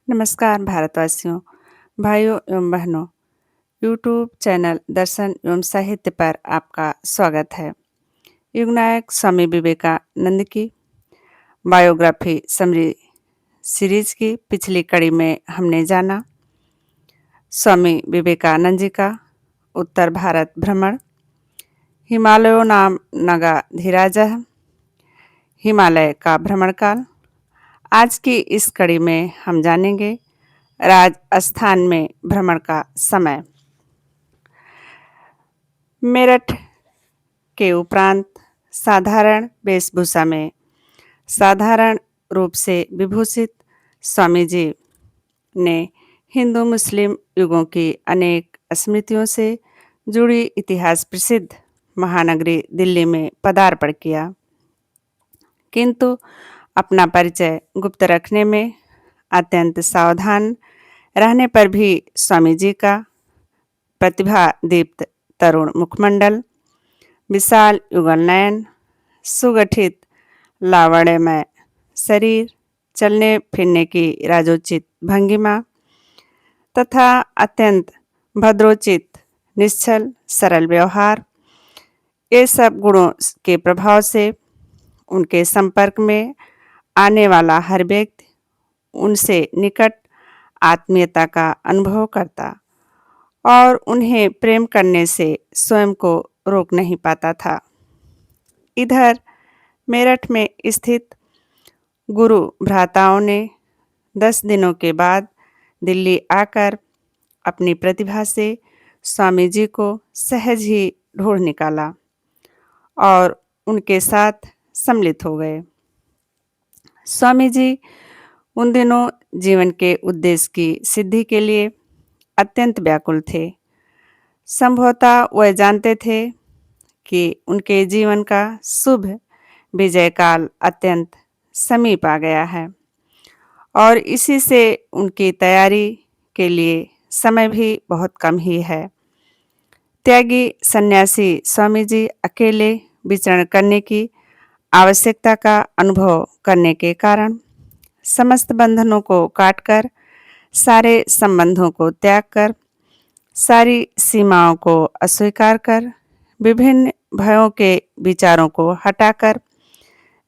नमस्कार भारतवासियों, भाइयों एवं बहनों। यूट्यूब चैनल दर्शन एवं साहित्य पर आपका स्वागत है। युगनायक स्वामी विवेकानंद की बायोग्राफी समरी सीरीज की पिछली कड़ी में हमने जाना स्वामी विवेकानंद जी का उत्तर भारत भ्रमण, हिमालयों नाम नगा धीराजह, हिमालय का भ्रमण काल। आज की इस कड़ी में हम जानेंगे राजस्थान में भ्रमण का समय। मेरठ के उपरांत साधारण वेशभूषा में साधारण रूप से विभूषित स्वामी जी ने हिंदू मुस्लिम युगों की अनेक स्मृतियों से जुड़ी इतिहास प्रसिद्ध महानगरी दिल्ली में पदार्पण किया, किंतु अपना परिचय गुप्त रखने में अत्यंत सावधान रहने पर भी स्वामी जी का प्रतिभा दीप्त तरुण मुखमंडल, विशाल युगल नयन, सुगठित लावण्यमय शरीर, चलने फिरने की राजोचित भंगिमा तथा अत्यंत भद्रोचित निश्चल सरल व्यवहार, ये सब गुणों के प्रभाव से उनके संपर्क में आने वाला हर व्यक्ति उनसे निकट आत्मीयता का अनुभव करता और उन्हें प्रेम करने से स्वयं को रोक नहीं पाता था। इधर मेरठ में स्थित गुरु भ्राताओं ने 10 दिनों के बाद दिल्ली आकर अपनी प्रतिभा से स्वामी जी को सहज ही ढूंढ निकाला और उनके साथ सम्मिलित हो गए। स्वामी जी उन दिनों जीवन के उद्देश्य की सिद्धि के लिए अत्यंत व्याकुल थे। संभवतः वह जानते थे कि उनके जीवन का शुभ विजय काल अत्यंत समीप आ गया है और इसी से उनकी तैयारी के लिए समय भी बहुत कम ही है। त्यागी सन्यासी स्वामी जी अकेले विचरण करने की आवश्यकता का अनुभव करने के कारण समस्त बंधनों को काटकर, सारे संबंधों को त्याग कर, सारी सीमाओं को अस्वीकार कर, विभिन्न भयों के विचारों को हटाकर,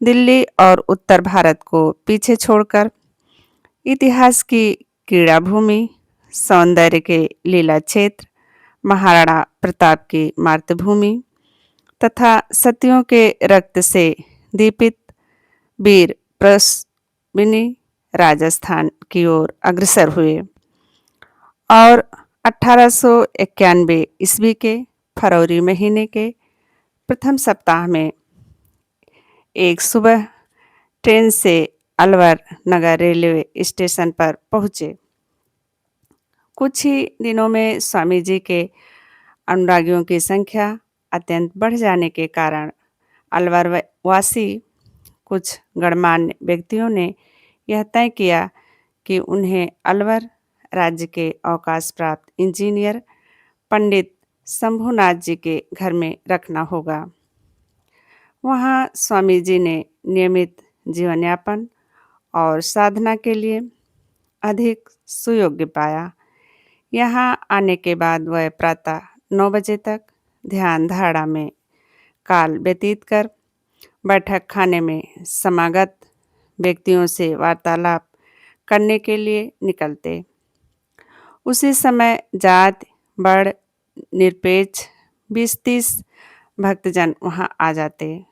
दिल्ली और उत्तर भारत को पीछे छोड़कर, इतिहास की क्रीड़ा भूमि, सौंदर्य के लीला क्षेत्र, महाराणा प्रताप की मातृभूमि तथा सतियों के रक्त से दीपित वीर प्रसविनी राजस्थान की ओर अग्रसर हुए और 1891 ईस्वी के फरवरी महीने के प्रथम सप्ताह में एक सुबह ट्रेन से अलवर नगर रेलवे स्टेशन पर पहुँचे। कुछ ही दिनों में स्वामी जी के अनुरागियों की संख्या अत्यंत बढ़ जाने के कारण अलवर वासी कुछ गणमान्य व्यक्तियों ने यह तय किया कि उन्हें अलवर राज्य के अवकाश प्राप्त इंजीनियर पंडित शंभुनाथ जी के घर में रखना होगा। वहाँ स्वामी जी ने नियमित जीवन यापन और साधना के लिए अधिक सुयोग्य पाया। यहाँ आने के बाद वह प्रातः 9 बजे तक ध्यान धारणा में काल व्यतीत कर बैठक खाने में समागत व्यक्तियों से वार्तालाप करने के लिए निकलते। उसी समय जात बड़ निरपेक्ष 20-30 भक्तजन वहाँ आ जाते।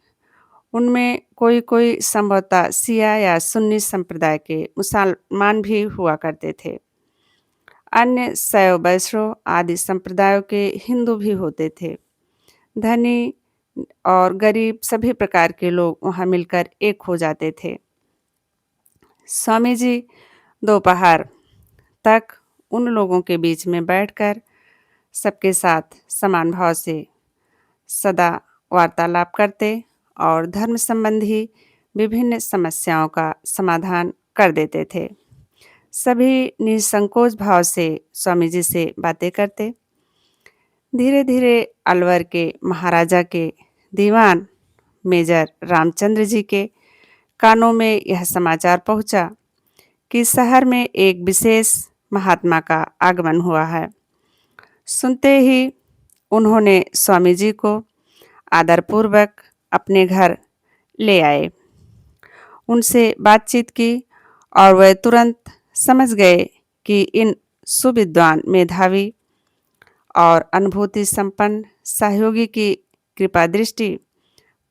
उनमें कोई कोई संभवतः सिया या सुन्नी संप्रदाय के मुसलमान भी हुआ करते थे। अन्य शैव वैष्णव आदि संप्रदायों के हिंदू भी होते थे। धनी और गरीब सभी प्रकार के लोग वहाँ मिलकर एक हो जाते थे। स्वामी जी दोपहर तक उन लोगों के बीच में बैठकर सबके साथ समान भाव से सदा वार्तालाप करते और धर्म संबंधी विभिन्न समस्याओं का समाधान कर देते थे। सभी निसंकोच भाव से स्वामी जी से बातें करते। धीरे धीरे अलवर के महाराजा के दीवान मेजर रामचंद्र जी के कानों में यह समाचार पहुंचा कि शहर में एक विशेष महात्मा का आगमन हुआ है। सुनते ही उन्होंने स्वामी जी को आदरपूर्वक अपने घर ले आए, उनसे बातचीत की और वह तुरंत समझ गए कि इन सुविद्वान, मेधावी और अनुभूति संपन्न सहयोगी की कृपा दृष्टि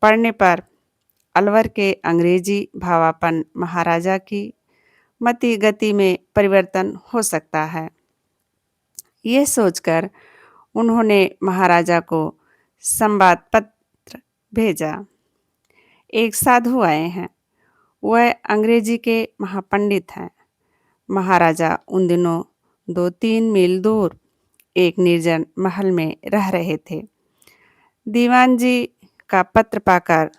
पड़ने पर अलवर के अंग्रेजी भावापन्न महाराजा की मति गति में परिवर्तन हो सकता है। यह सोचकर उन्होंने महाराजा को संवाद पत्र भेजा। एक साधु आए हैं, वह अंग्रेजी के महापंडित हैं। महाराजा उन दिनों 2-3 मील दूर एक निर्जन महल में रह रहे थे। दीवान जी का पत्र पाकर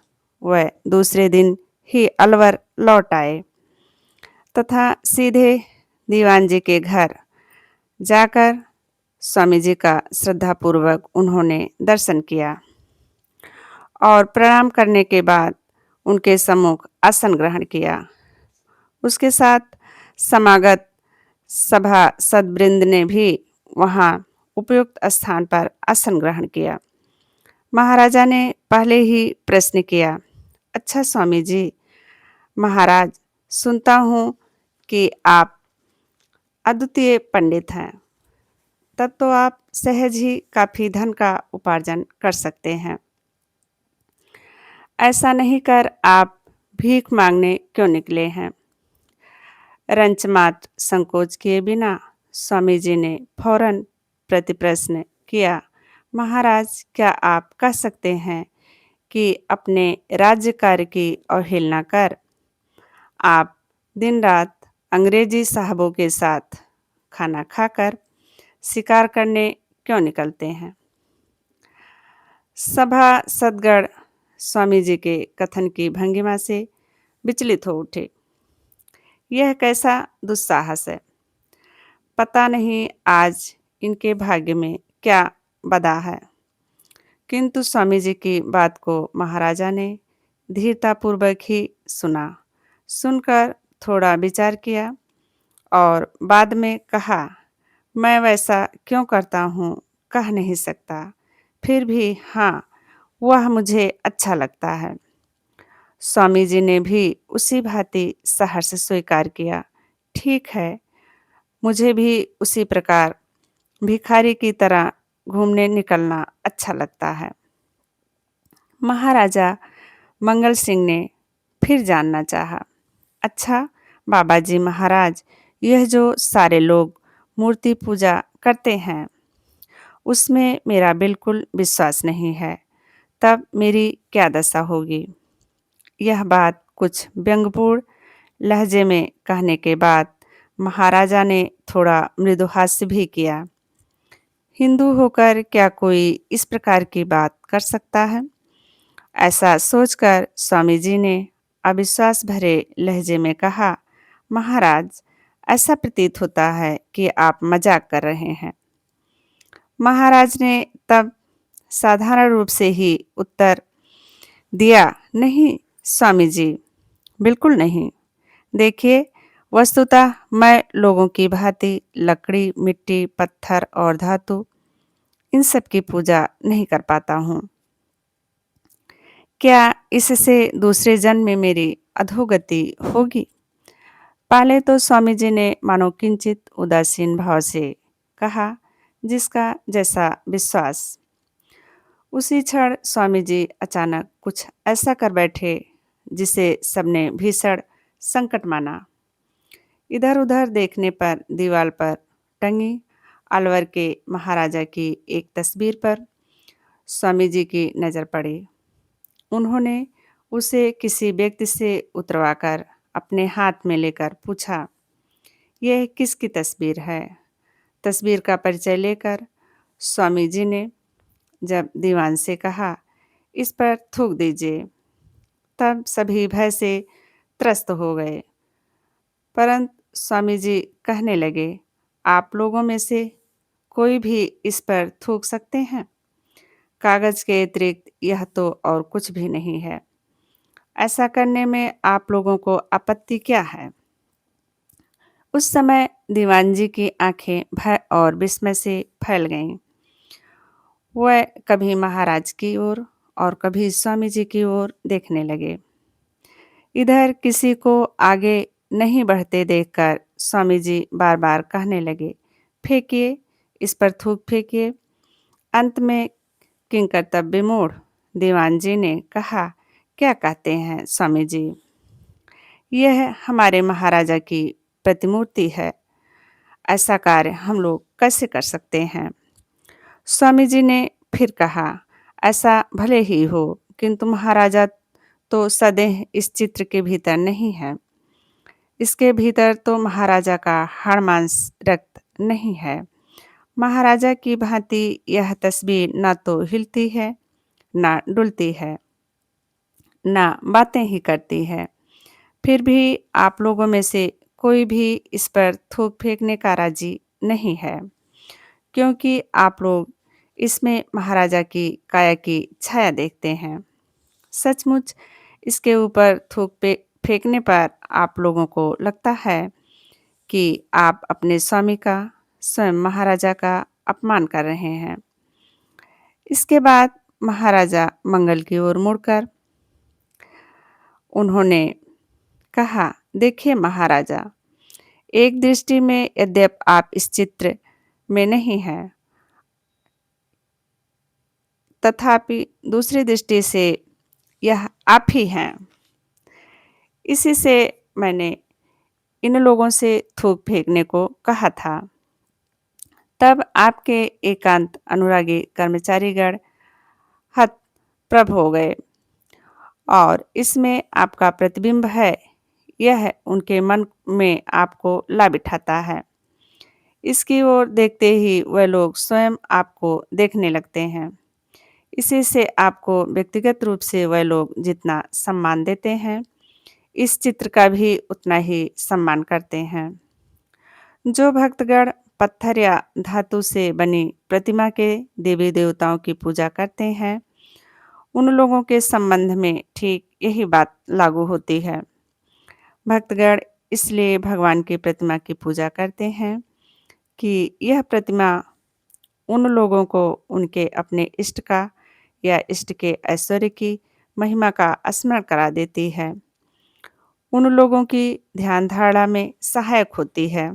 वह दूसरे दिन ही अलवर लौट आए तथा सीधे दीवान जी के घर जाकर स्वामी जी का श्रद्धापूर्वक उन्होंने दर्शन किया और प्रणाम करने के बाद उनके सम्मुख आसन ग्रहण किया। उसके साथ समागत सभा सद्वृंद ने भी वहाँ उपयुक्त स्थान पर आसन ग्रहण किया। महाराजा ने पहले ही प्रश्न किया, अच्छा स्वामी जी, महाराज, सुनता हूँ कि आप अद्वितीय पंडित हैं, तब तो आप सहज ही काफ़ी धन का उपार्जन कर सकते हैं। ऐसा नहीं कर आप भीख मांगने क्यों निकले हैं? रंच मात्र संकोच किए बिना स्वामी जी ने फौरन प्रतिप्रश्न किया, महाराज, क्या आप कह सकते हैं कि अपने राज्य कार्य की अवहेलना कर आप दिन रात अंग्रेजी साहबों के साथ खाना खाकर शिकार करने क्यों निकलते हैं? सभा सदगढ़ स्वामी जी के कथन की भंगिमा से विचलित हो उठे। यह कैसा दुस्साहस है? पता नहीं आज इनके भाग्य में क्या बदा है। किंतु स्वामी जी की बात को महाराजा ने धीरतापूर्वक ही सुना। सुनकर थोड़ा विचार किया और बाद में कहा, मैं वैसा क्यों करता हूँ कह नहीं सकता, फिर भी हाँ, वह मुझे अच्छा लगता है। स्वामी जी ने भी उसी भांति सहर्ष स्वीकार किया। ठीक है, मुझे भी उसी प्रकार भिखारी की तरह घूमने निकलना अच्छा लगता है। महाराजा मंगल सिंह ने फिर जानना चाहा, अच्छा बाबा जी महाराज, यह जो सारे लोग मूर्ति पूजा करते हैं, उसमें मेरा बिल्कुल विश्वास नहीं है, तब मेरी क्या दशा होगी? यह बात कुछ व्यंग्यपूर्ण लहजे में कहने के बाद महाराजा ने थोड़ा मृदुहास्य भी किया। हिंदू होकर क्या कोई इस प्रकार की बात कर सकता है? ऐसा सोचकर स्वामी जी ने अविश्वास भरे लहजे में कहा, महाराज, ऐसा प्रतीत होता है कि आप मजाक कर रहे हैं। महाराज ने तब साधारण रूप से ही उत्तर दिया, नहीं स्वामी जी, बिल्कुल नहीं। देखिए, वस्तुतः मैं लोगों की भांति लकड़ी, मिट्टी, पत्थर और धातु, इन सब की पूजा नहीं कर पाता हूँ। क्या इससे दूसरे जन्म में मेरी अधोगति होगी? पहले तो स्वामी जी ने मानो किंचित उदासीन भाव से कहा, जिसका जैसा विश्वास। उसी क्षण स्वामी जी अचानक कुछ ऐसा कर बैठे जिसे सबने भीषण संकट माना। इधर उधर देखने पर दीवार पर टंगी अलवर के महाराजा की एक तस्वीर पर स्वामी जी की नज़र पड़ी। उन्होंने उसे किसी व्यक्ति से उतरवाकर अपने हाथ में लेकर पूछा, यह किसकी तस्वीर है? तस्वीर का परिचय लेकर स्वामी जी ने जब दीवान से कहा, इस पर थूक दीजिए, तब सभी भय से त्रस्त हो गए। परंतु स्वामी जी कहने लगे, आप लोगों में से कोई भी इस पर थूक सकते हैं? कागज के अतिरिक्त यह तो और कुछ भी नहीं है। ऐसा करने में आप लोगों को आपत्ति क्या है? उस समय दीवान जी की आंखें भय और विस्मय से फैल गईं। वह कभी महाराज की ओर और कभी स्वामी जी की ओर देखने लगे। इधर किसी को आगे नहीं बढ़ते देखकर स्वामी जी बार बार कहने लगे, फेंकिए, इस पर थूक फेंकिए। अंत में किंकर्तव्य मोड़ दीवान जी ने कहा, क्या कहते हैं स्वामी जी, यह हमारे महाराजा की प्रतिमूर्ति है, ऐसा कार्य हम लोग कैसे कर सकते हैं। स्वामी जी ने फिर कहा, ऐसा भले ही हो, किंतु महाराजा तो सदैव इस चित्र के भीतर नहीं है। इसके भीतर तो महाराजा का हाड़ मांस रक्त नहीं है। महाराजा की भांति यह तस्वीर न तो हिलती है, न डुलती है, न बातें ही करती है। फिर भी आप लोगों में से कोई भी इस पर थूक फेंकने का राजी नहीं है, क्योंकि आप लोग इसमें महाराजा की काया की छाया देखते हैं। सचमुच इसके ऊपर थूक फेंकने पर आप लोगों को लगता है कि आप अपने स्वामी का, स्वयं महाराजा का अपमान कर रहे हैं। इसके बाद महाराजा मंगल की ओर मुड़कर उन्होंने कहा, देखिए महाराजा, एक दृष्टि में यद्यप आप इस चित्र में नहीं हैं, तथापि दूसरी दृष्टि से यह आप ही हैं। इसी से मैंने इन लोगों से थूक फेंकने को कहा था। तब आपके एकांत अनुरागी कर्मचारीगण हतप्रभ हो गए और इसमें आपका प्रतिबिंब है, यह उनके मन में आपको ला बिठाता है। इसकी ओर देखते ही वह लोग स्वयं आपको देखने लगते हैं। इसी से आपको व्यक्तिगत रूप से वह लोग जितना सम्मान देते हैं, इस चित्र का भी उतना ही सम्मान करते हैं। जो भक्तगण पत्थर या धातु से बनी प्रतिमा के देवी देवताओं की पूजा करते हैं, उन लोगों के संबंध में ठीक यही बात लागू होती है। भक्तगण इसलिए भगवान की प्रतिमा की पूजा करते हैं कि यह प्रतिमा उन लोगों को उनके अपने इष्ट का या इष्ट के ऐश्वर्य की महिमा का स्मरण करा देती है, उन लोगों की ध्यान धारणा में सहायक होती है।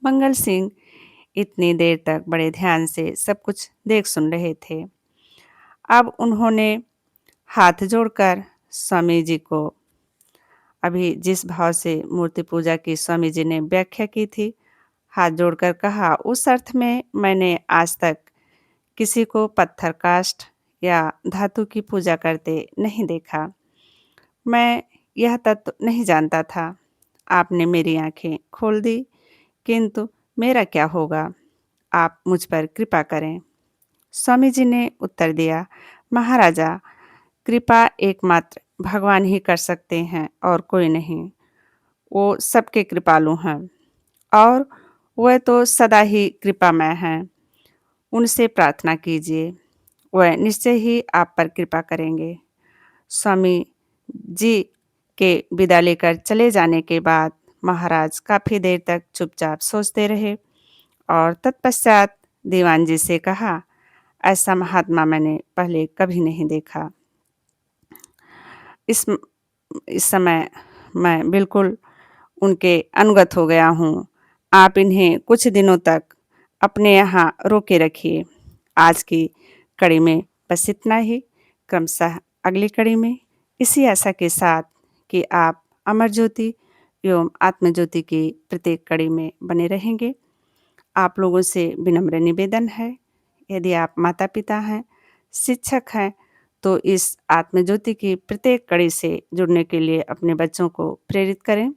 मंगल सिंह इतनी देर तक बड़े ध्यान से सब कुछ देख सुन रहे थे। अब उन्होंने हाथ जोड़कर स्वामी जी को, अभी जिस भाव से मूर्ति पूजा की स्वामी जी ने व्याख्या की थी, हाथ जोड़कर कहा, उस अर्थ में मैंने आज तक किसी को पत्थर काष्ठ या धातु की पूजा करते नहीं देखा। मैं यह तत्व नहीं जानता था। आपने मेरी आंखें खोल दी, किंतु मेरा क्या होगा, आप मुझ पर कृपा करें। स्वामी जी ने उत्तर दिया, महाराजा, कृपा एकमात्र भगवान ही कर सकते हैं और कोई नहीं। वो सबके कृपालु हैं और वह तो सदा ही कृपामय हैं। उनसे प्रार्थना कीजिए, वह निश्चय ही आप पर कृपा करेंगे। स्वामी जी के विदा लेकर चले जाने के बाद महाराज काफ़ी देर तक चुपचाप सोचते रहे और तत्पश्चात दीवान जी से कहा, ऐसा महात्मा मैंने पहले कभी नहीं देखा। इस समय मैं बिल्कुल उनके अनुगत हो गया हूँ। आप इन्हें कुछ दिनों तक अपने यहाँ रोके रखिए। आज की कड़ी में बस इतना ही। क्रमशः अगली कड़ी में इसी आशा के साथ कि आप अमर ज्योति एवं आत्मज्योति की प्रत्येक कड़ी में बने रहेंगे। आप लोगों से विनम्र निवेदन है, यदि आप माता पिता हैं, शिक्षक हैं, तो इस आत्मज्योति की प्रत्येक कड़ी से जुड़ने के लिए अपने बच्चों को प्रेरित करें।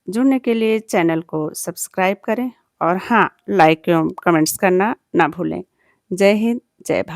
जुड़ने के लिए चैनल को सब्सक्राइब करें और हाँ, लाइक एवं कमेंट्स करना ना भूलें। जय हिंद, जय भारत।